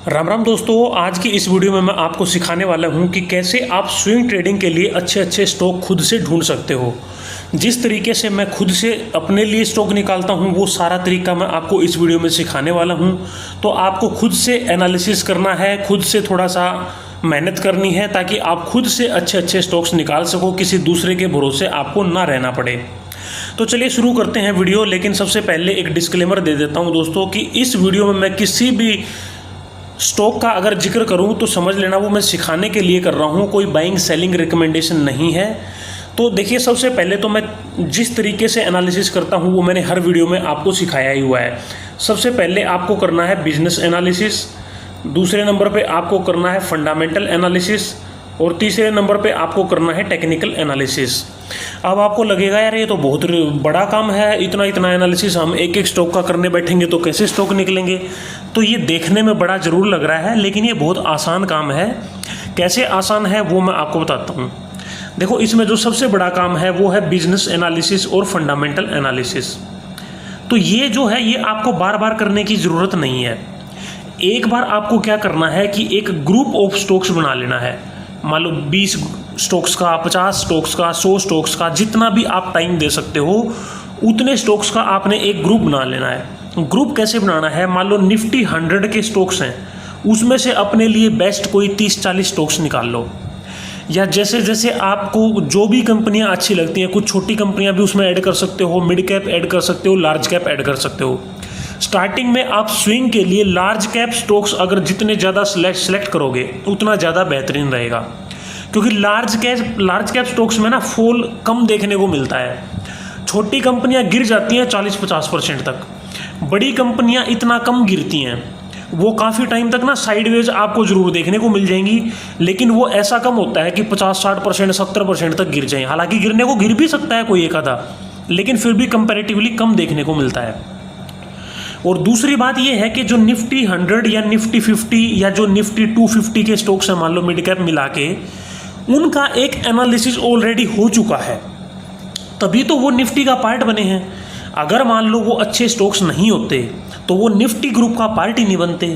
राम राम दोस्तों, आज की इस वीडियो में मैं आपको सिखाने वाला हूं कि कैसे आप स्विंग ट्रेडिंग के लिए अच्छे अच्छे स्टॉक खुद से ढूंढ सकते हो। जिस तरीके से मैं खुद से अपने लिए स्टॉक निकालता हूं वो सारा तरीका मैं आपको इस वीडियो में सिखाने वाला हूं। तो आपको खुद से एनालिसिस करना है, खुद से थोड़ा सा मेहनत करनी है ताकि आप खुद से अच्छे अच्छे स्टॉक्स निकाल सको, किसी दूसरे के भरोसे आपको ना रहना पड़े। तो चलिए शुरू करते हैं वीडियो। लेकिन सबसे पहले एक डिस्क्लेमर दे देता हूं दोस्तों कि इस वीडियो में मैं किसी भी स्टॉक का अगर जिक्र करूं तो समझ लेना वो मैं सिखाने के लिए कर रहा हूं, कोई बाइंग सेलिंग रिकमेंडेशन नहीं है। तो देखिए, सबसे पहले तो मैं जिस तरीके से एनालिसिस करता हूं वो मैंने हर वीडियो में आपको सिखाया ही हुआ है। सबसे पहले आपको करना है बिजनेस एनालिसिस, दूसरे नंबर पे आपको करना है फंडामेंटल एनालिसिस और तीसरे नंबर पे आपको करना है टेक्निकल एनालिसिस। अब आपको लगेगा यार ये तो बहुत बड़ा काम है, इतना इतना एनालिसिस हम एक एक स्टॉक का करने बैठेंगे तो कैसे स्टॉक निकलेंगे। तो ये देखने में बड़ा ज़रूर लग रहा है, लेकिन ये बहुत आसान काम है। कैसे आसान है वो मैं आपको बताता हूँ। देखो, इसमें जो सबसे बड़ा काम है वो है बिजनेस एनालिसिस और फंडामेंटल एनालिसिस। तो ये जो है ये आपको बार बार करने की ज़रूरत नहीं है। एक बार आपको क्या करना है कि एक ग्रुप ऑफ स्टॉक्स बना लेना है। मान लो 20 स्टॉक्स का, 50 स्टॉक्स का, 100 स्टॉक्स का, जितना भी आप टाइम दे सकते हो उतने स्टॉक्स का आपने एक ग्रुप बना लेना है। ग्रुप कैसे बनाना है? मान लो निफ्टी 100 के स्टॉक्स हैं, उसमें से अपने लिए बेस्ट कोई 30-40 स्टॉक्स निकाल लो। या जैसे जैसे आपको जो भी कंपनियां अच्छी लगती हैं, कुछ छोटी कंपनियां भी उसमें ऐड कर सकते हो, मिड कैप ऐड कर सकते हो, लार्ज कैप ऐड कर सकते हो। स्टार्टिंग में आप स्विंग के लिए लार्ज कैप स्टॉक्स अगर जितने ज़्यादा सेलेक्ट करोगे उतना ज़्यादा बेहतरीन रहेगा, क्योंकि लार्ज कैप स्टॉक्स में ना फॉल कम देखने को मिलता है। छोटी कंपनियां गिर जाती हैं 40-50% तक, बड़ी कंपनियां इतना कम गिरती हैं। वो काफ़ी टाइम तक ना साइडवेज आपको ज़रूर देखने को मिल जाएंगी, लेकिन वो ऐसा कम होता है कि 50-60%, 70% तक गिर जाएं। हालांकि गिरने को गिर भी सकता है कोई एक आधा, लेकिन फिर भी कंपैरेटिवली कम देखने को मिलता है। और दूसरी बात यह है कि जो निफ्टी 100 या निफ्टी 50 या जो निफ्टी 250 के स्टॉक्स हैं, मान लो मिड कैप मिला के, उनका एक एनालिसिस ऑलरेडी हो चुका है, तभी तो वो निफ्टी का पार्ट बने हैं। अगर मान लो वो अच्छे स्टॉक्स नहीं होते तो वो निफ्टी ग्रुप का पार्ट ही नहीं बनते।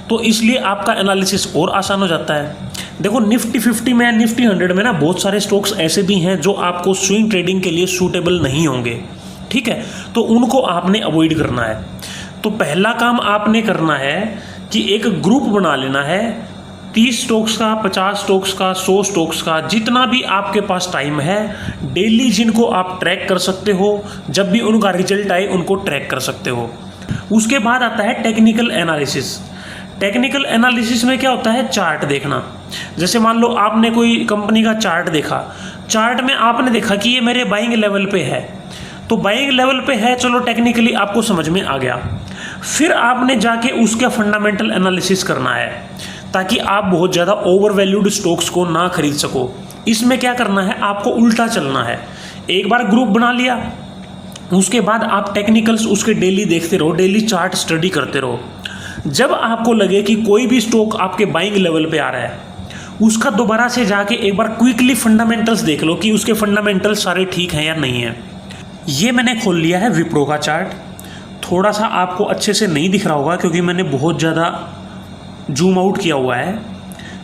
तो इसलिए आपका एनालिसिस और आसान हो जाता है। देखो, निफ्टी 50 में या निफ्टी 100 में ना बहुत सारे स्टॉक्स ऐसे भी हैं जो आपको स्विंग ट्रेडिंग के लिए सूटेबल नहीं होंगे, ठीक है? तो उनको आपने अवॉइड करना है। तो पहला काम आपने करना है कि एक ग्रुप बना लेना है 30 स्टॉक्स का, 50 स्टॉक्स का, 100 स्टॉक्स का, जितना भी आपके पास टाइम है। डेली जिनको आप ट्रैक कर सकते हो, जब भी उनका रिजल्ट आए उनको ट्रैक कर सकते हो। उसके बाद आता है टेक्निकल एनालिसिस। टेक्निकल एनालिसिस में क्या होता है? चार्ट देखना। जैसे मान लो आपने कोई कंपनी का चार्ट देखा, चार्ट में आपने देखा कि ये मेरे बाइंग लेवल पे है, तो बाइंग लेवल पे है, चलो टेक्निकली आपको समझ में आ गया। फिर आपने जाके उसका फंडामेंटल एनालिसिस करना है ताकि आप बहुत ज़्यादा ओवर वैल्यूड स्टॉक्स को ना खरीद सको। इसमें क्या करना है? आपको उल्टा चलना है। एक बार ग्रुप बना लिया, उसके बाद आप टेक्निकल्स उसके डेली देखते रहो, डेली चार्ट स्टडी करते रहो। जब आपको लगे कि कोई भी स्टॉक आपके बाइंग लेवल पे आ रहा है, उसका दोबारा से जाके एक बार क्विकली फंडामेंटल्स देख लो कि उसके फंडामेंटल्स सारे ठीक हैं या नहीं है। ये मैंने खोल लिया है विप्रो का चार्ट। थोड़ा सा आपको अच्छे से नहीं दिख रहा होगा क्योंकि मैंने बहुत ज़्यादा जूम आउट किया हुआ है।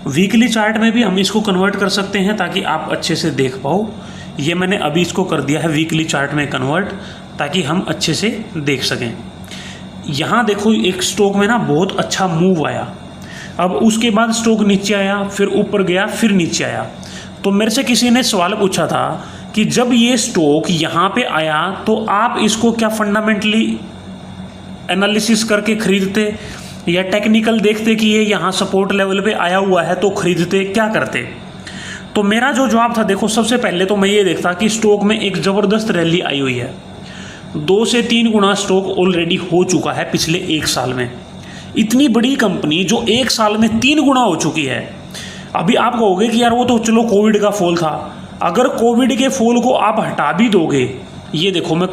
वीकली चार्ट में भी हम इसको कन्वर्ट कर सकते हैं ताकि आप अच्छे से देख पाओ। ये मैंने अभी इसको कर दिया है वीकली चार्ट में कन्वर्ट, ताकि हम अच्छे से देख सकें। यहाँ देखो, एक स्टॉक में ना बहुत अच्छा मूव आया, अब उसके बाद स्टॉक नीचे आया, फिर ऊपर गया, फिर नीचे आया। तो मेरे से किसी ने सवाल पूछा था कि जब ये स्टॉक यहाँ पे आया तो आप इसको क्या फंडामेंटली एनालिसिस करके खरीदते या टेक्निकल देखते कि ये यहाँ सपोर्ट लेवल पे आया हुआ है तो खरीदते, क्या करते? तो मेरा जो जवाब था, देखो, सबसे पहले तो मैं ये देखता कि स्टॉक में एक ज़बरदस्त रैली आई हुई है। 2 से 3 गुना स्टॉक ऑलरेडी हो चुका है पिछले 1 साल में। इतनी बड़ी कंपनी जो 1 साल में 3 गुना हो चुकी है। अभी आप कहोगे कि यार वो तो चलो कोविड का फॉल था। अगर कोविड के फॉल को आप हटा भी दोगे, ये देखो, मैं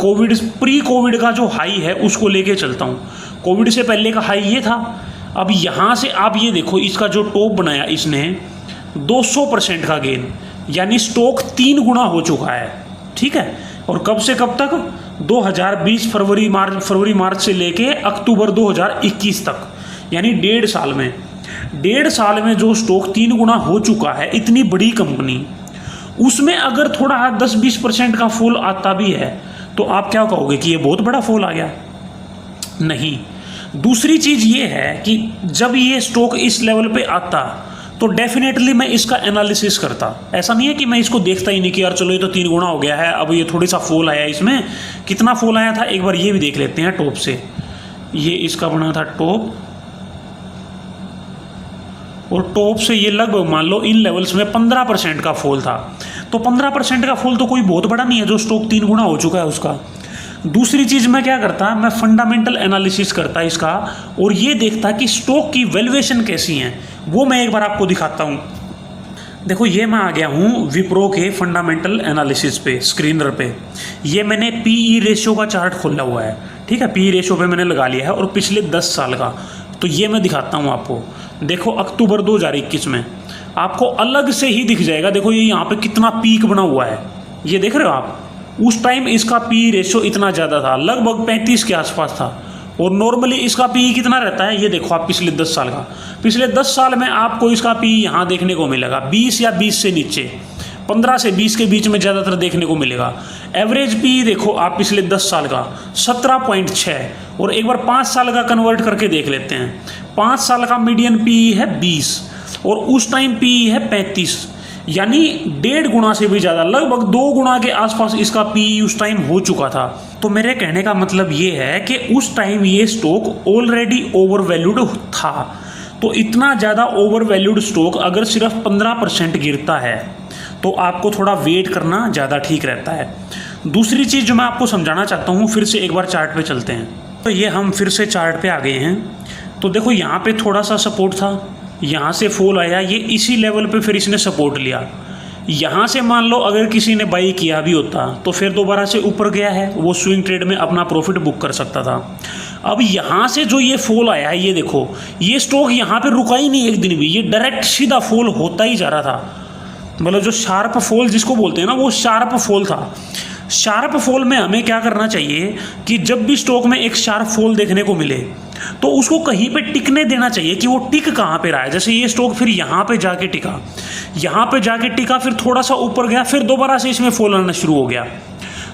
प्री कोविड का जो हाई है उसको लेके चलता हूँ। कोविड से पहले का हाई ये था। अब यहाँ से आप ये देखो, इसका जो टॉप बनाया इसने 200% का गेन, यानी स्टॉक 3 गुना हो चुका है, ठीक है? और कब से कब तक? 2020 फरवरी मार्च से लेके अक्टूबर 2021 तक, यानी 1.5 साल में। 1.5 साल में जो स्टॉक 3 गुना हो चुका है, इतनी बड़ी कंपनी, उसमें अगर थोड़ा 10-20% का फॉल आता भी है तो आप क्या कहोगे कि ये बहुत बड़ा फॉल आ गया? नहीं। दूसरी चीज़ ये है कि जब ये स्टॉक इस लेवल पे आता तो डेफिनेटली मैं इसका एनालिसिस करता। ऐसा नहीं है कि मैं इसको देखता ही नहीं कि यार चलो ये तो 3 गुना हो गया है, अब ये थोड़ी सा फॉल आया, इसमें कितना फॉल आया था एक बार ये भी देख लेते हैं टॉप से। ये इसका बना था टॉप, और टॉप से ये लगभग मान लो इन लेवल्स में 15% का फॉल था। तो 15% का फॉल तो कोई बहुत बड़ा नहीं है जो स्टॉक 3 गुना हो चुका है उसका। दूसरी चीज़ मैं क्या करता, मैं फंडामेंटल एनालिसिस करता इसका, और ये देखता कि स्टॉक की वैल्यूएशन कैसी हैं, वो मैं एक बार आपको दिखाता हूँ। देखो ये मैं आ गया हूँ विप्रो के फंडामेंटल एनालिसिस पे, स्क्रीनर पे। ये मैंने पीई रेशियो का चार्ट खोला हुआ है, ठीक है, पीई रेशियो पे मैंने लगा लिया है, और पिछले 10 साल का। तो ये मैं दिखाता हूँ आपको। देखो अक्टूबर 2021 में आपको अलग से ही दिख जाएगा। देखो ये यहाँ पे कितना पीक बना हुआ है, ये देख रहे हो आप। उस टाइम इसका पी रेशियो इतना ज़्यादा था, लगभग 35 के आसपास था, और नॉर्मली इसका पी कितना रहता है ये देखो आप। पिछले 10 साल का, पिछले 10 साल में आपको इसका पी यहाँ देखने को मिलेगा 20 या 20 से नीचे, 15 से 20 के बीच में ज़्यादातर देखने को मिलेगा। एवरेज पी देखो आप पिछले 10 साल का 17.6, और एक बार 5 साल का कन्वर्ट करके देख लेते हैं। 5 साल का मीडियन पी है 20, और उस टाइम पी है 35, यानी 1.5 गुना से भी ज़्यादा, लगभग 2 गुना के आसपास इसका पी उस टाइम हो चुका था। तो मेरे कहने का मतलब ये है कि उस टाइम ये स्टॉक ऑलरेडी ओवर वैल्यूड था। तो इतना ज़्यादा ओवर वैल्यूड स्टॉक अगर सिर्फ 15% गिरता है तो आपको थोड़ा वेट करना ज़्यादा ठीक रहता है। दूसरी चीज़ जो मैं आपको समझाना चाहता हूँ, फिर से एक बार चार्ट पे चलते हैं। तो ये हम फिर से चार्ट पे आ गए हैं। तो देखो यहाँ पे थोड़ा सा सपोर्ट था, यहाँ से फॉल आया, ये इसी लेवल पे फिर इसने सपोर्ट लिया। यहाँ से मान लो अगर किसी ने बाई किया भी होता तो फिर दोबारा से ऊपर गया है, वो स्विंग ट्रेड में अपना प्रॉफिट बुक कर सकता था। अब यहाँ से जो ये फॉल आया है, ये देखो, ये स्टॉक यहाँ पे रुका ही नहीं एक दिन भी, ये डायरेक्ट सीधा फॉल होता ही जा रहा था। मतलब जो शार्प फॉल जिसको बोलते हैं ना, वो शार्प फॉल था। शार्प फॉल में हमें क्या करना चाहिए कि जब भी स्टॉक में एक शार्प फॉल देखने को मिले तो उसको कहीं पे टिकने देना चाहिए कि वो टिक कहाँ पे रहा है। जैसे ये स्टॉक फिर यहाँ पे जाके टिका, यहाँ पे जाके टिका, फिर थोड़ा सा ऊपर गया, फिर दोबारा से इसमें फॉल आना शुरू हो गया।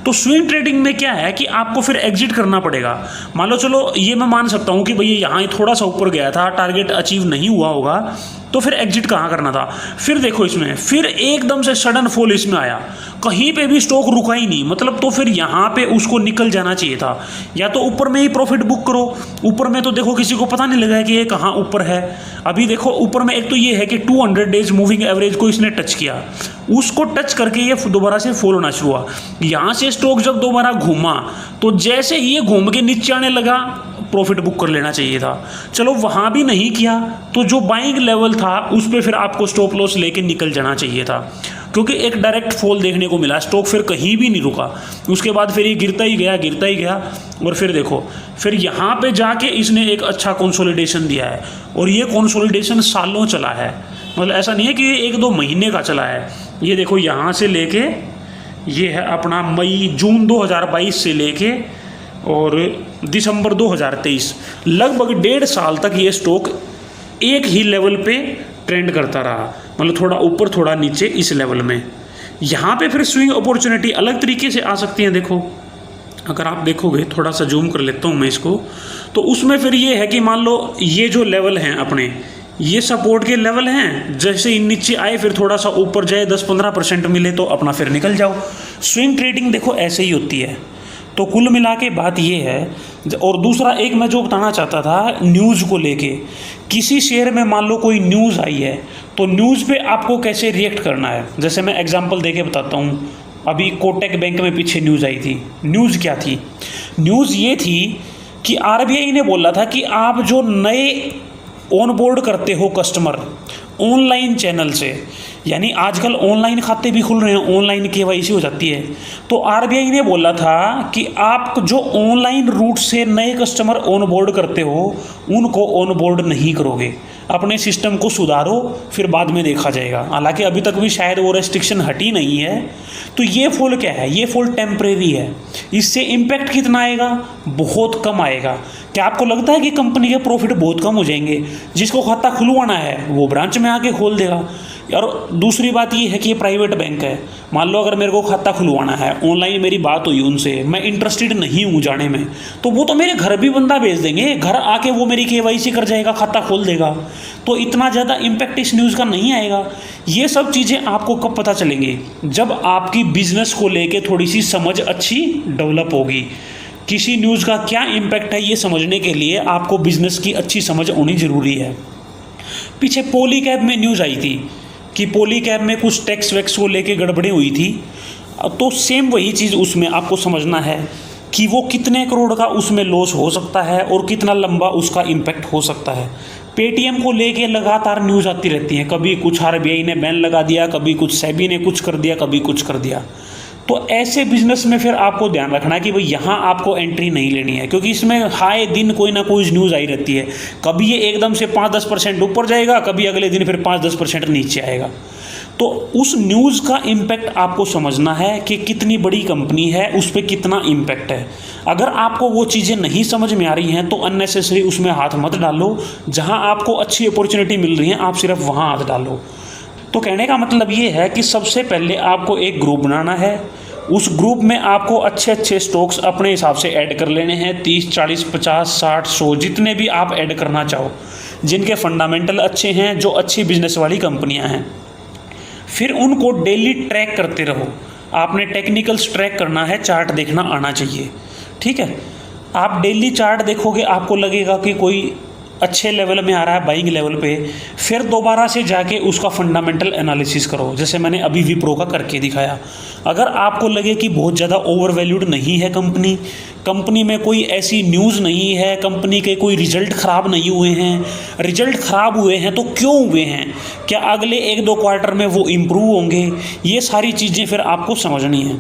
तो स्विंग ट्रेडिंग में क्या है कि आपको फिर एग्जिट करना पड़ेगा। मान लो चलो ये मैं मान सकता हूँ कि भैया यहाँ थोड़ा सा ऊपर गया था, टारगेट अचीव नहीं हुआ होगा, तो फिर एग्जिट कहाँ करना था। फिर देखो इसमें फिर एकदम से सडन फॉल इसमें आया, कहीं पे भी स्टॉक रुका ही नहीं, मतलब तो फिर यहाँ पे उसको निकल जाना चाहिए था। या तो ऊपर में ही प्रॉफिट बुक करो, ऊपर में तो देखो किसी को पता नहीं लगा कि ये कहाँ ऊपर है। अभी देखो ऊपर में एक तो ये है कि 200 डेज मूविंग एवरेज को इसने टच किया, उसको टच करके ये दोबारा से फॉल होना शुरू हुआ। यहाँ से स्टॉक जब दोबारा घूमा तो जैसे ही ये घूम के नीचे आने लगा, प्रॉफिट बुक कर लेना चाहिए था। चलो वहाँ भी नहीं किया तो जो बाइंग लेवल था उस पर फिर आपको स्टॉप लॉस लेके निकल जाना चाहिए था, क्योंकि एक डायरेक्ट फॉल देखने को मिला, स्टॉक फिर कहीं भी नहीं रुका। उसके बाद फिर ये गिरता ही गया, और फिर देखो फिर यहाँ पे जाके इसने एक अच्छा कंसोलिडेशन दिया है, और ये कंसोलिडेशन सालों चला है। मतलब ऐसा नहीं है कि ये 1-2 महीने का चला है। ये देखो यहाँ से लेके ये है अपना जून 2022 से लेके और दिसंबर 2023, लगभग 1.5 साल तक ये स्टॉक एक ही लेवल पे ट्रेंड करता रहा, मतलब थोड़ा ऊपर थोड़ा नीचे इस लेवल में। यहाँ पे फिर स्विंग अपॉर्चुनिटी अलग तरीके से आ सकती हैं। देखो अगर आप देखोगे, थोड़ा सा जूम कर लेता हूँ मैं इसको, तो उसमें फिर ये है कि मान लो ये जो लेवल हैं अपने, ये सपोर्ट के लेवल हैं, जैसे ही नीचे आए फिर थोड़ा सा ऊपर जाए, 10-15% मिले तो अपना फिर निकल जाओ। स्विंग ट्रेडिंग देखो ऐसे ही होती है। तो कुल मिला के बात ये है। और दूसरा एक मैं जो बताना चाहता था न्यूज़ को लेके, किसी शेयर में मान लो कोई न्यूज़ आई है तो न्यूज़ पे आपको कैसे रिएक्ट करना है। जैसे मैं एग्जांपल देके बताता हूँ, अभी कोटक बैंक में पीछे न्यूज़ आई थी। न्यूज़ क्या थी? न्यूज़ ये थी कि आरबीआई ने बोला था कि आप जो नए ऑनबोर्ड करते हो कस्टमर ऑनलाइन चैनल से, यानी आजकल ऑनलाइन खाते भी खुल रहे हैं, ऑनलाइन केवाईसी हो जाती है, तो आरबीआई ने बोला था कि आप जो ऑनलाइन रूट से नए कस्टमर ऑनबोर्ड करते हो उनको ऑनबोर्ड नहीं करोगे, अपने सिस्टम को सुधारो, फिर बाद में देखा जाएगा। हालांकि अभी तक भी शायद वो रेस्ट्रिक्शन हटी नहीं है। तो ये फॉल क्या है? ये फॉल टेम्परेरी है। इससे इम्पैक्ट कितना आएगा? बहुत कम आएगा। क्या आपको लगता है कि कंपनी के प्रॉफिट बहुत कम हो जाएंगे? जिसको खाता खुलवाना है वो ब्रांच में आके खोल देगा। और दूसरी बात ये है कि ये प्राइवेट बैंक है। मान लो अगर मेरे को खाता खुलवाना है, ऑनलाइन मेरी बात हुई उनसे, मैं इंटरेस्टेड नहीं हूँ जाने में, तो वो तो मेरे घर भी बंदा भेज देंगे, घर आके वो मेरी KYC कर जाएगा, खाता खोल देगा। तो इतना ज़्यादा इम्पैक्ट इस न्यूज़ का नहीं आएगा। ये सब चीज़ें आपको कब पता चलेंगी? जब आपकी बिजनेस को लेके थोड़ी सी समझ अच्छी डेवलप होगी। किसी न्यूज़ का क्या इम्पैक्ट है ये समझने के लिए आपको बिजनेस की अच्छी समझ होनी ज़रूरी है। पीछे पॉलीकैब में न्यूज़ आई थी कि पॉलीकैब में कुछ टैक्स वैक्स को लेके गड़बड़ी हुई थी, तो सेम वही चीज़ उसमें आपको समझना है कि वो कितने करोड़ का उसमें लॉस हो सकता है और कितना लंबा उसका इम्पैक्ट हो सकता है। पेटीएम को लेके लगातार न्यूज़ आती रहती है, कभी कुछ RBI ने बैन लगा दिया, कभी कुछ सेबी ने कुछ कर दिया, कभी कुछ कर दिया। तो ऐसे बिजनेस में फिर आपको ध्यान रखना है कि भाई यहाँ आपको एंट्री नहीं लेनी है, क्योंकि इसमें हाई दिन कोई ना कोई न्यूज़ आई रहती है। कभी ये एकदम से 5-10% ऊपर जाएगा, कभी अगले दिन फिर 5-10% नीचे आएगा। तो उस न्यूज़ का इम्पैक्ट आपको समझना है कि कितनी बड़ी कंपनी है, उस पर कितना इम्पैक्ट है। अगर आपको वो चीज़ें नहीं समझ में आ रही हैं तो अननेसेसरी उसमें हाथ मत डालो। जहाँ आपको अच्छी अपॉर्चुनिटी मिल रही है आप सिर्फ वहाँ हाथ डालो। तो कहने का मतलब ये है कि सबसे पहले आपको एक ग्रुप बनाना है। उस ग्रुप में आपको अच्छे अच्छे स्टॉक्स अपने हिसाब से ऐड कर लेने हैं, 30, 40, 50, 60, 100 जितने भी आप ऐड करना चाहो, जिनके फंडामेंटल अच्छे हैं, जो अच्छी बिजनेस वाली कंपनियां हैं। फिर उनको डेली ट्रैक करते रहो। आपने टेक्निकल्स ट्रैक करना है, चार्ट देखना आना चाहिए, ठीक है। आप डेली चार्ट देखोगे, आपको लगेगा कि कोई अच्छे लेवल में आ रहा है, बाइंग लेवल पे, फिर दोबारा से जाके उसका फंडामेंटल एनालिसिस करो, जैसे मैंने अभी विप्रो का करके दिखाया। अगर आपको लगे कि बहुत ज़्यादा ओवर वैल्यूड नहीं है कंपनी में कोई ऐसी न्यूज़ नहीं है, कंपनी के कोई रिजल्ट ख़राब नहीं हुए हैं, रिजल्ट ख़राब हुए हैं तो क्यों हुए हैं, क्या अगले 1-2 क्वार्टर में वो इम्प्रूव होंगे, ये सारी चीज़ें फिर आपको समझनी है।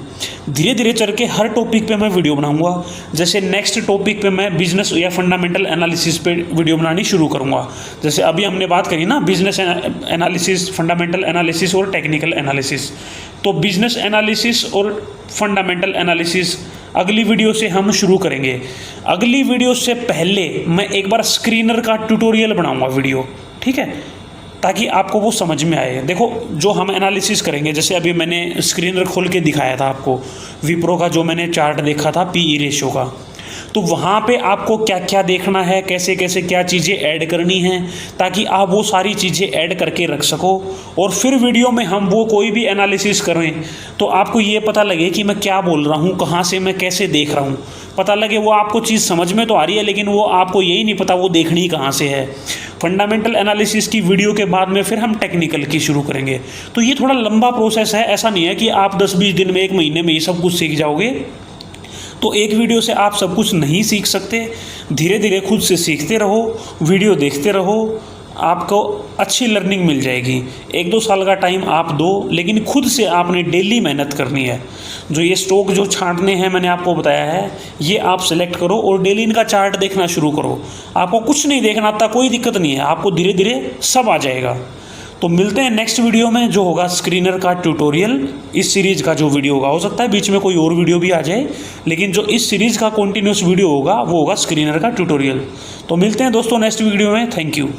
धीरे धीरे चल के हर टॉपिक पे मैं वीडियो बनाऊंगा। जैसे नेक्स्ट टॉपिक पे मैं बिजनेस या फंडामेंटल एनालिसिस पे वीडियो बनानी शुरू करूंगा। जैसे अभी हमने बात करी ना, बिजनेस एनालिसिस, फंडामेंटल एनालिसिस और टेक्निकल एनालिसिस। तो बिजनेस एनालिसिस और फंडामेंटल एनालिसिस अगली वीडियो से हम शुरू करेंगे। अगली वीडियो से पहले मैं एक बार स्क्रीनर का ट्यूटोरियल बनाऊंगा वीडियो, ठीक है, ताकि आपको वो समझ में आए। देखो जो हम एनालिसिस करेंगे, जैसे अभी मैंने स्क्रीनर खोल के दिखाया था आपको विप्रो का, जो मैंने चार्ट देखा था PE रेशियो का, तो वहाँ पे आपको क्या क्या देखना है, कैसे कैसे क्या चीज़ें ऐड करनी हैं, ताकि आप वो सारी चीज़ें ऐड करके रख सको। और फिर वीडियो में हम वो कोई भी एनालिसिस करें तो आपको ये पता लगे कि मैं क्या बोल रहा हूँ, कहाँ से मैं कैसे देख रहा हूँ, पता लगे। वो आपको चीज़ समझ में तो आ रही है, लेकिन वो आपको यही नहीं पता वो देखनी कहाँ से है। फंडामेंटल एनालिसिस की वीडियो के बाद में फिर हम टेक्निकल की शुरू करेंगे। तो ये थोड़ा लंबा प्रोसेस है, ऐसा नहीं है कि आप 10-20 दिन में, 1 महीने में ये सब कुछ सीख जाओगे। तो एक वीडियो से आप सब कुछ नहीं सीख सकते, धीरे धीरे खुद से सीखते रहो, वीडियो देखते रहो, आपको अच्छी लर्निंग मिल जाएगी। 1-2 साल का टाइम आप दो, लेकिन खुद से आपने डेली मेहनत करनी है। जो ये स्टॉक जो छांटने हैं मैंने आपको बताया है, ये आप सेलेक्ट करो और डेली इनका चार्ट देखना शुरू करो। आपको कुछ नहीं देखना आता, कोई दिक्कत नहीं है, आपको धीरे धीरे सब आ जाएगा। तो मिलते हैं नेक्स्ट वीडियो में, जो होगा स्क्रीनर का ट्यूटोरियल। इस सीरीज़ का जो वीडियो होगा, हो सकता है बीच में कोई और वीडियो भी आ जाए, लेकिन जो इस सीरीज़ का कंटिन्यूस वीडियो होगा वो होगा स्क्रीनर का ट्यूटोरियल। तो मिलते हैं दोस्तों नेक्स्ट वीडियो में। Thank you.